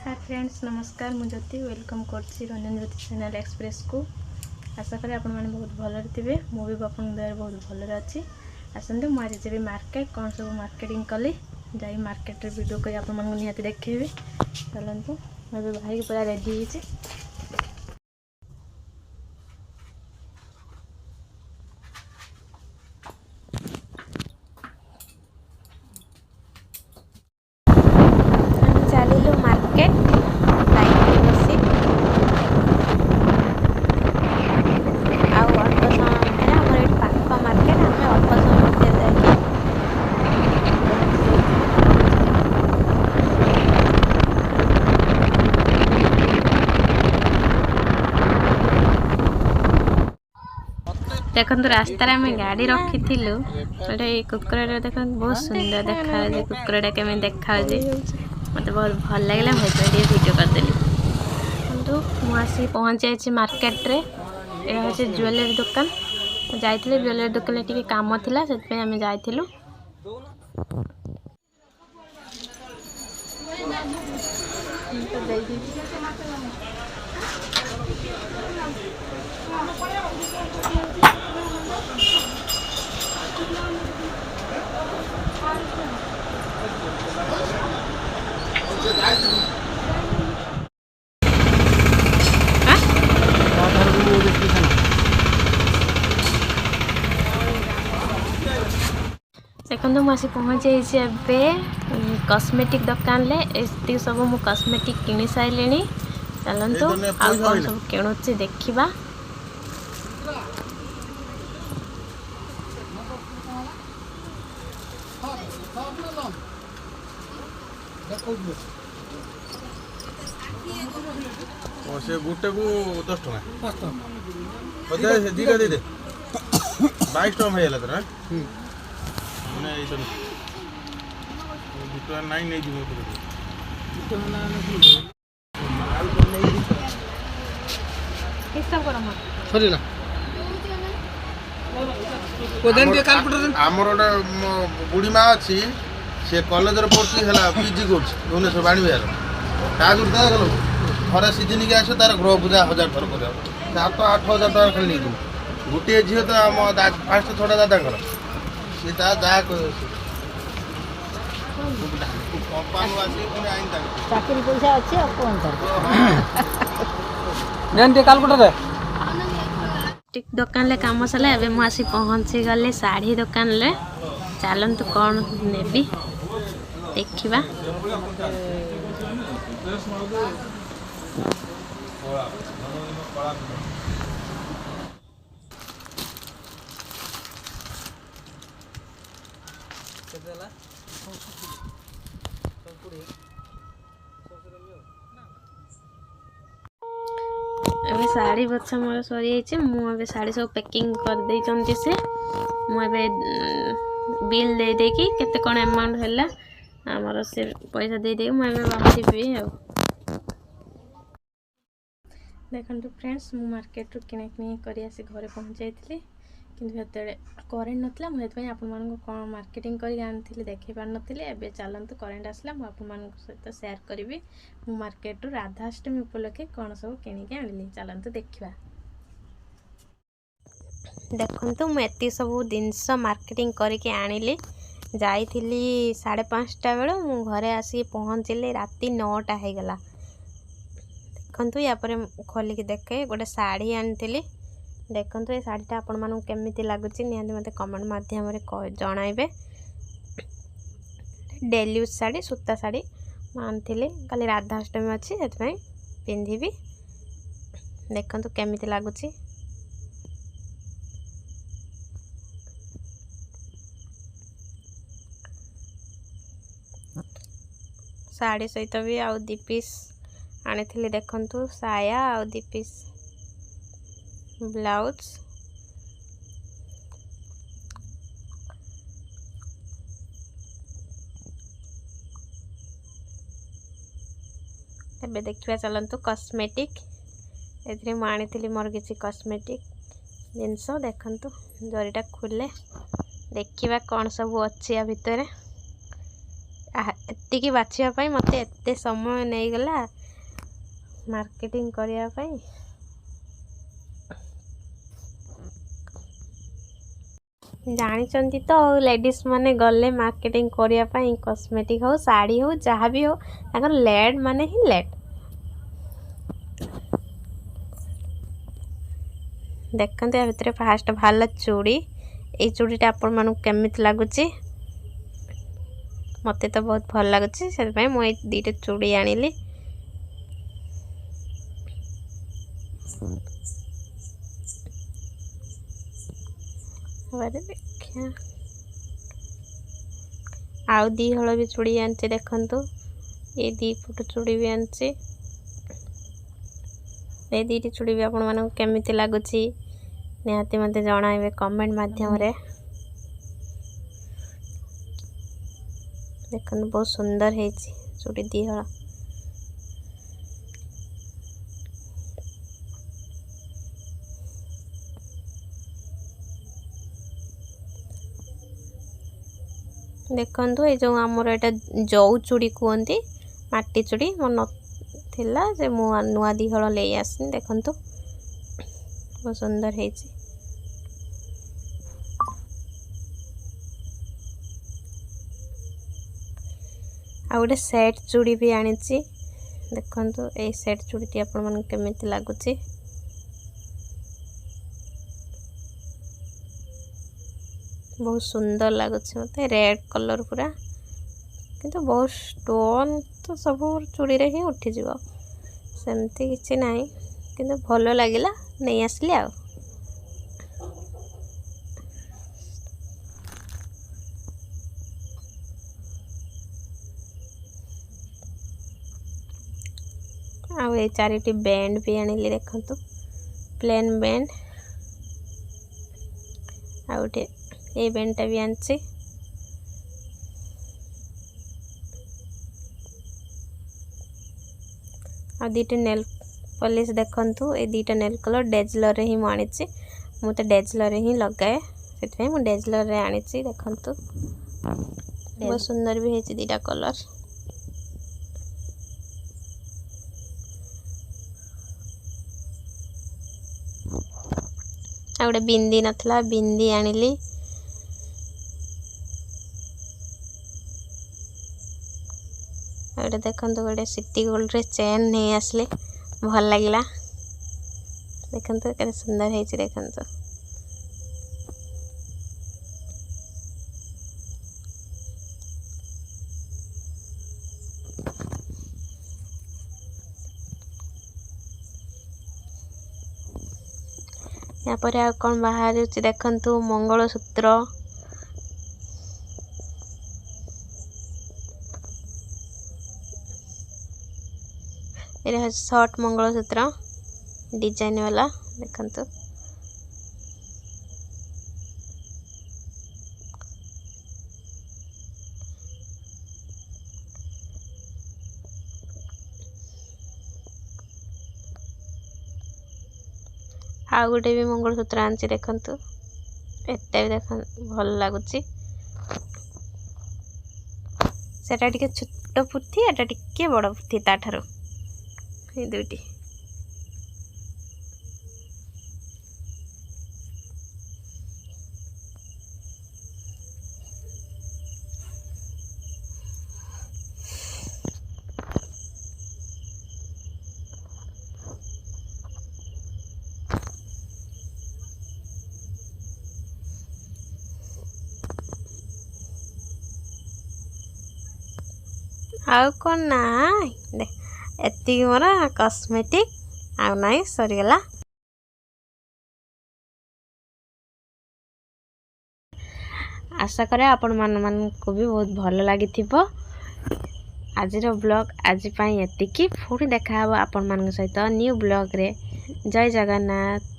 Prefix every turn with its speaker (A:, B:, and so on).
A: Hi friends नमस्कार मु ज्योति welcome करछि रंजन ज्योति चैनल एक्सप्रेस को। आशा करी आपण माने बहुत भलरे थिबे। मु भी आपन दर बहुत भलरे अछि। आसंते मु आज जेबे मार्केट कोन सब मार्केटिंग कली जाई मार्केट रे वीडियो करी आपण माने निहाती देखैबे। चलंतु मैं भाई के पूरा रेडी हिचे। चलिलु मार्केट देखो रास्तार आम गाड़ी रखी गोटे कुकुर देख बहुत सुंदर देखा कुकुरटा केमी देखा मत बहुत भल लगे मुझे वीडियो करदेली। मुझे पहुँच जाइए मार्केट रे। यह हूँ ज्वेलरी दुकान जाइए ज्वेलरी दुकान टी काम थिला से आम जाइलु। देखो मुझे पहुँच जाइए कॉस्मेटिक दुकान ले सब मु कॉस्मेटिक किनी सारे। चलतु आ कौन सब किणुची देखा।
B: से गुटे को 10 टका दीटा दे 22 टका है ना मैंने ये दुटा नाइन नहीं जीव आमर गोटे बुढ़ी माँ अच्छी सी कलेज पढ़ी है पीजी कर भुवनेश्वर बाणीविहार ता थरे सीजन के आस तार ग्रह पूजा 1000 थर कर 7-8 हजार टका खाली नहीं गोटे झील तो आम फास्ट छोटा दादा सी
C: चाकरी पैसा अच्छी
A: दुकान ले काम सला एबे मु आसी पहुंची गले साड़ी दुकान ले। चलंतु कौन नेबी देखिबा। अबे साड़ी बच्चा मोर सरी जाइए। मुझे साड़ी सब पैकिंग कर दे से मुझे बिल दे देकी केते कोन अमाउंट हैला हमर से पैसा दे दे मुझे बांधीबी। देखो फ्रेंड्स मु मार्केट रू किना किनी करी आसी घरे पहुँच जाइए किंतु हेतले करेंट नथिला मुझे आपण मानको कोन मार्केटिंग करी आनथिले देखै पार नथिले। एबे चलंतु करेंट आसला मु आपण मानको सहित शेयर करिवि मु मार्केट रू राधाष्टमी उपलक्षे कोन सब किनी के आनिली। चलंतु देखिबा। देखंतु मु एती सब जिनस मार्केटिंग करके आनिली जाइथिली 5:30 बेले मु घरे आसी पहुँचली राती 9टा हो गला। देखंतु या पर खोली के देखे गोटे साड़ी आनिथिली। देखंतु ये साड़ीटा आपण मानू केमिति लागुची निहाती मते कमेंट माध्यम रे जणाइबे। डेली यूज साड़ी सूता साड़ी आनिथिली काली राधाष्टमी अछि सेतपई पिंधिबी। देखंतु केमिति लागुची। साड़ी सहित भी आउ 2 पीस आनिथिली। देखंतु साया आउ 2 पीस ब्लाउज। एबे देखिबा चलंतु कॉस्मेटिक एथरे मु आनिथिली मोर किछि कॉस्मेटिक जिनस। देखंतु जरीटा खुले देखिबा कोन सब अछि आ भितरे। ଏତିକି ବାଛିବା ପାଇଁ ମୋତେ ଏତେ ସମୟ ନେଇଗଲା ମାର୍କେଟିଂ କରିବା ପାଇଁ। ଜାଣିଛନ୍ତି ତ ଲେଡ଼ିଜ୍ ମାନେ ଗଲେ ମାର୍କେଟିଂ କରିବା ପାଇଁ କସ୍ମେଟିକ୍ ହଉ ଶାଢ଼ୀ ହଉ ଯାହା ବି ହଉ ତାଙ୍କର ଲେଟ୍ ମାନେ ହିଁ ଲେଟ୍। ଦେଖନ୍ତୁ ୟା ଭିତରେ ଫାଷ୍ଟ ବାହାରିଲା ଚୁଡ଼ି। ଏଇ ଚୁଡ଼ିଟା ଆପଣମାନଙ୍କୁ କେମିତି ଲାଗୁଛି? ମୋତେ ତ ବହୁତ ଭଲ ଲାଗୁଛି, ସେଥିପାଇଁ ମୁଁ ଏଇ ଦୁଇଟା ଚୁଡ଼ି ଆଣିଲି। ଦେଖିଆ ଆଉ 2 ହଳ ବି ଚୁଡ଼ି ଆଣିଛି। ଦେଖନ୍ତୁ ଏଇ 2 ଫୁଟ ଚୁଡ଼ି ବି ଆଣିଛି। ଏଇ 2ଟି ଚୁଡ଼ି ବି ଆପଣମାନଙ୍କୁ କେମିତି ଲାଗୁଛି ନିହାତି ମୋତେ ଜଣାଇବେ କମେଣ୍ଟ ମାଧ୍ୟମରେ। ଦେଖନ୍ତୁ ବହୁତ ସୁନ୍ଦର ହେଇଛି ଚୁଡ଼ି 2 ହଳ। ଦେଖନ୍ତୁ ଏଇ ଯେଉଁ ଆମର ଏଇଟା ଜଉ ଚୁଡ଼ି କୁହନ୍ତି, ମାଟି ଚୁଡ଼ି ମୋର ନଥିଲା ଯେ ମୁଁ ନୂଆ 2 ହଳ ନେଇ ଆସିନି। ଦେଖନ୍ତୁ ବହୁତ ସୁନ୍ଦର ହେଇଛି। ଆଉ ଗୋଟେ ସେଟ୍ ଚୁଡ଼ି ବି ଆଣିଛି। ଦେଖନ୍ତୁ ଏଇ ସେଟ୍ ଚୁଡ଼ିଟି ଆପଣମାନଙ୍କୁ କେମିତି ଲାଗୁଛି? बहुत सुंदर लगुच मत रेड कलर पूरा, किंतु बहुत स्टोन तो सब चूड़ी रे ही उठी जीव सेमती किसी ना, किंतु भल लगिला नहीं आसली आ। आउ ये 4टी बैंड भी आनिली देखंतु, प्लेन बैंड आउटे ये बैंडटा भी आनछि। आ 2टी नेल पॉलिश देखंतु, ये 2टा नेल कलर डेजलर रे ही मु आनिछि। मु तो डेजलर रे ही लगाए, सेतै मु डेजलर रे आनिछि। देखंतु बहुत सुंदर भी हेछि 2टा कलर। आ गोटे बिंदी नथला, बिंदी आनिली। गोटे देखंतु गोटे सिटी गोल्ड रे चेन नहीं आसले, भल लगिला। देखंतु केते सुंदर हेछि। देखंतु यहाँ पर आ कौन बाहर देखंतु मंगलसूत्र, ये शॉर्ट मंगलसूत्र डिजाइन वाला। देखंतु आ गोटे भी मंगलसूत्र आनछि। देखंतु एटा भी देखन भल लागुछि, सेटा टिके छोट पुथी, एटा टिके बड़ पुथी ताठारो, ये दुईटी। आउ कौन ना दे एति मोर कॉस्मेटिक आउ नाई सरीगला। आशा करे आपण मानक भी बहुत भल लगी। आजिर ब्लॉग आज एतिकी, पुणी देखा आपण मान सहित न्यू ब्लॉग रे। जय जगन्नाथ।